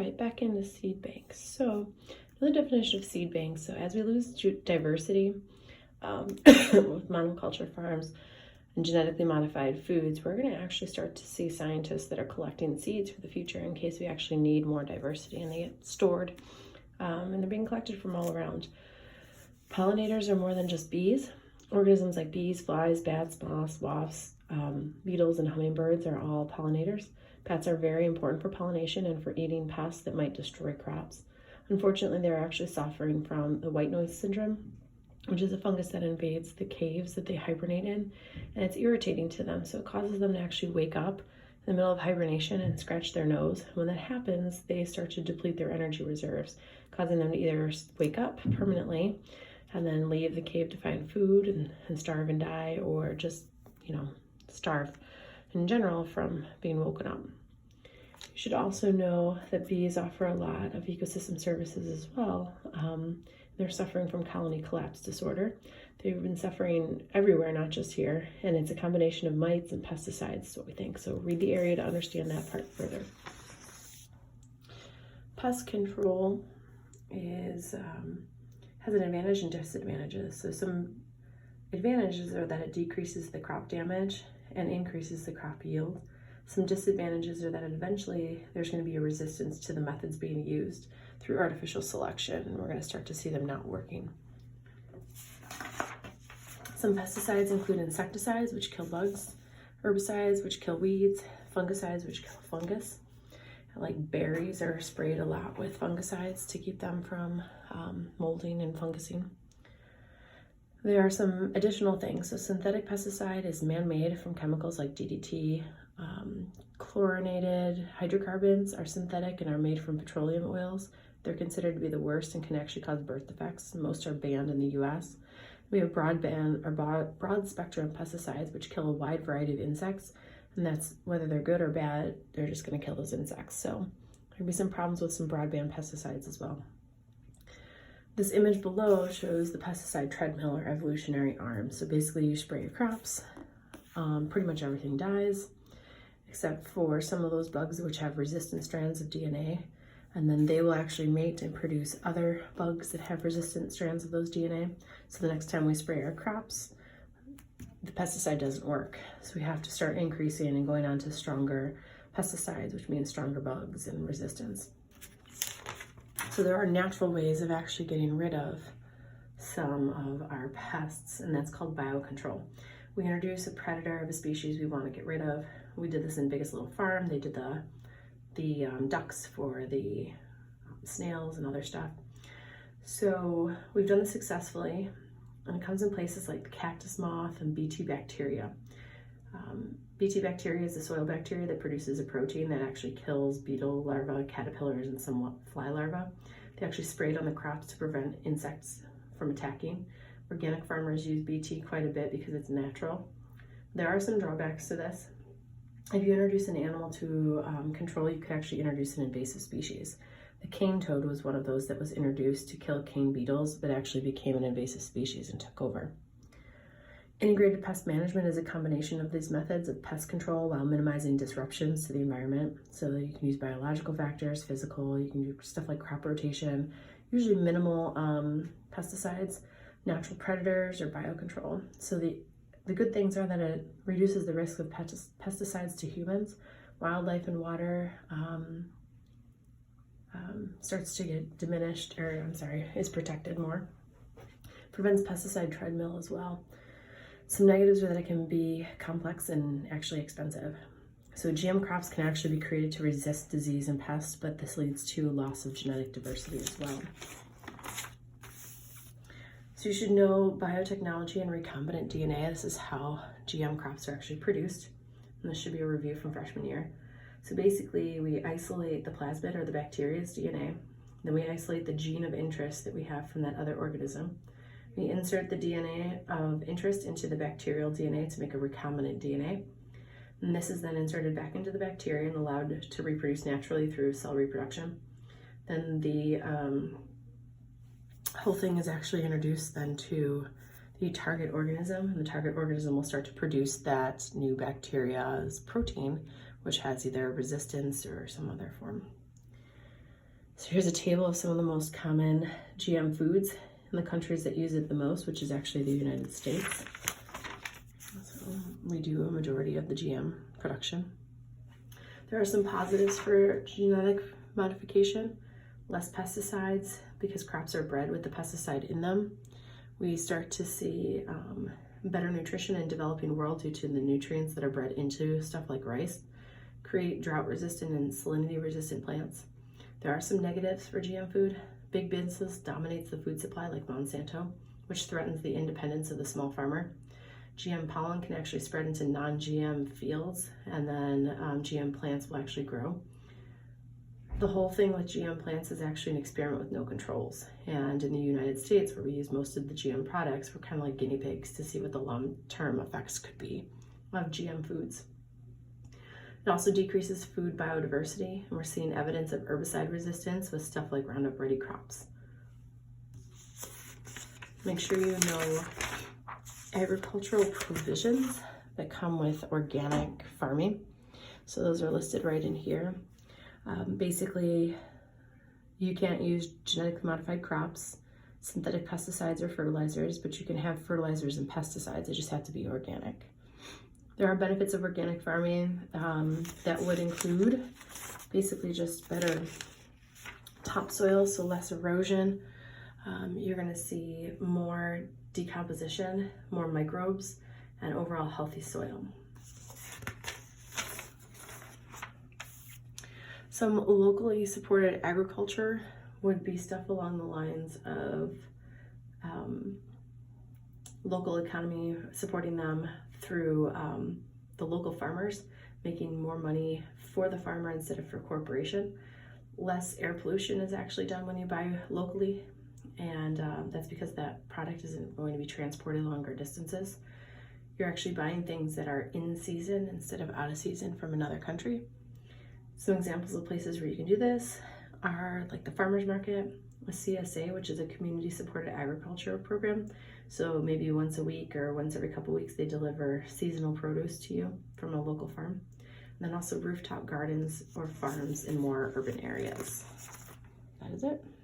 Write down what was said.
right, back into seed banks. So another definition of seed banks. So as we lose diversity with monoculture farms and genetically modified foods, we're going to actually start to see scientists that are collecting seeds for the future in case we actually need more diversity, and they get stored and they're being collected from all around. Pollinators are more than just bees. Organisms like bees, flies, bats, moths, wasps, beetles, and hummingbirds are all pollinators. Bats are very important for pollination and for eating pests that might destroy crops. Unfortunately, they're actually suffering from the white noise syndrome, which is a fungus that invades the caves that they hibernate in, and it's irritating to them. So it causes them to actually wake up in the middle of hibernation and scratch their nose. When that happens, they start to deplete their energy reserves, causing them to either wake up permanently and then leave the cave to find food and starve and die, or just, starve in general from being woken up. You should also know that bees offer a lot of ecosystem services as well. They're suffering from colony collapse disorder. They've been suffering everywhere, not just here, and it's a combination of mites and pesticides is what we think. So read the area to understand that part further. Pest control has an advantage and disadvantages. So some advantages are that it decreases the crop damage and increases the crop yield. Some disadvantages are that eventually there's going to be a resistance to the methods being used through artificial selection, and we're going to start to see them not working. Some pesticides include insecticides, which kill bugs, herbicides, which kill weeds, fungicides, which kill fungus. Like berries are sprayed a lot with fungicides to keep them from molding and fungusing. There are some additional things. So synthetic pesticide is man-made from chemicals like DDT. Chlorinated hydrocarbons are synthetic and are made from petroleum oils. They're considered to be the worst and can actually cause birth defects. Most are banned in the US. We have broad spectrum pesticides, which kill a wide variety of insects, and that's whether they're good or bad, they're just going to kill those insects. So there'll be some problems with some broadband pesticides as well. This image below shows the pesticide treadmill or evolutionary arm. So basically you spray your crops, pretty much everything dies, except for some of those bugs which have resistant strands of DNA, and then they will actually mate and produce other bugs that have resistant strands of those DNA. So the next time we spray our crops, the pesticide doesn't work. So we have to start increasing and going on to stronger pesticides, which means stronger bugs and resistance. So there are natural ways of actually getting rid of some of our pests, and that's called biocontrol. We introduce a predator of a species we want to get rid of. We did this in Biggest Little Farm. They did the ducks for the snails and other stuff. So we've done this successfully, and it comes in places like the cactus moth and Bt bacteria. Bt bacteria is a soil bacteria that produces a protein that actually kills beetle larvae, caterpillars, and some fly larvae. They actually spray it on the crops to prevent insects from attacking. Organic farmers use Bt quite a bit because it's natural. There are some drawbacks to this. If you introduce an animal to control, you could actually introduce an invasive species. The cane toad was one of those that was introduced to kill cane beetles, but actually became an invasive species and took over. Integrated pest management is a combination of these methods of pest control while minimizing disruptions to the environment. So you can use biological factors, physical, you can do stuff like crop rotation, usually minimal pesticides, natural predators, or biocontrol. So the good things are that it reduces the risk of pesticides to humans, wildlife, and water starts to get diminished, is protected more. Prevents pesticide treadmill as well. Some negatives are that it can be complex and actually expensive. So GM crops can actually be created to resist disease and pests, but this leads to loss of genetic diversity as well. So you should know biotechnology and recombinant DNA. This is how GM crops are actually produced. And this should be a review from freshman year. So basically we isolate the plasmid or the bacteria's DNA. Then we isolate the gene of interest that we have from that other organism. We insert the DNA of interest into the bacterial DNA to make a recombinant DNA. And this is then inserted back into the bacteria and allowed to reproduce naturally through cell reproduction. Then the whole thing is actually introduced then to the target organism, and the target organism will start to produce that new bacteria's protein, which has either resistance or some other form. So here's a table of some of the most common GM foods in the countries that use it the most, which is actually the United States. So we do a majority of the GM production. There are some positives for genetic modification: less pesticides because crops are bred with the pesticide in them. We start to see better nutrition in developing world due to the nutrients that are bred into stuff like rice, create drought resistant and salinity resistant plants. There are some negatives for GM food. Big business dominates the food supply like Monsanto, which threatens the independence of the small farmer. GM pollen can actually spread into non-GM fields, and then GM plants will actually grow. The whole thing with GM plants is actually an experiment with no controls. And in the United States, where we use most of the GM products, we're kind of like guinea pigs to see what the long-term effects could be of GM foods. It also decreases food biodiversity, and we're seeing evidence of herbicide resistance with stuff like Roundup Ready crops. Make sure you know agricultural provisions that come with organic farming. So those are listed right in here. Basically, you can't use genetically modified crops, synthetic pesticides or fertilizers, but you can have fertilizers and pesticides. They just have to be organic. There are benefits of organic farming that would include basically just better topsoil, so less erosion. You're going to see more decomposition, more microbes, and overall healthy soil. Some locally supported agriculture would be stuff along the lines of local economy, supporting them through the local farmers, making more money for the farmer instead of for corporation. Less air pollution is actually done when you buy locally, and that's because that product isn't going to be transported longer distances. You're actually buying things that are in season instead of out of season from another country. Some examples of places where you can do this are like the farmers market, a CSA, which is a community supported agriculture program. So maybe once a week or once every couple weeks, they deliver seasonal produce to you from a local farm. And then also rooftop gardens or farms in more urban areas. That is it.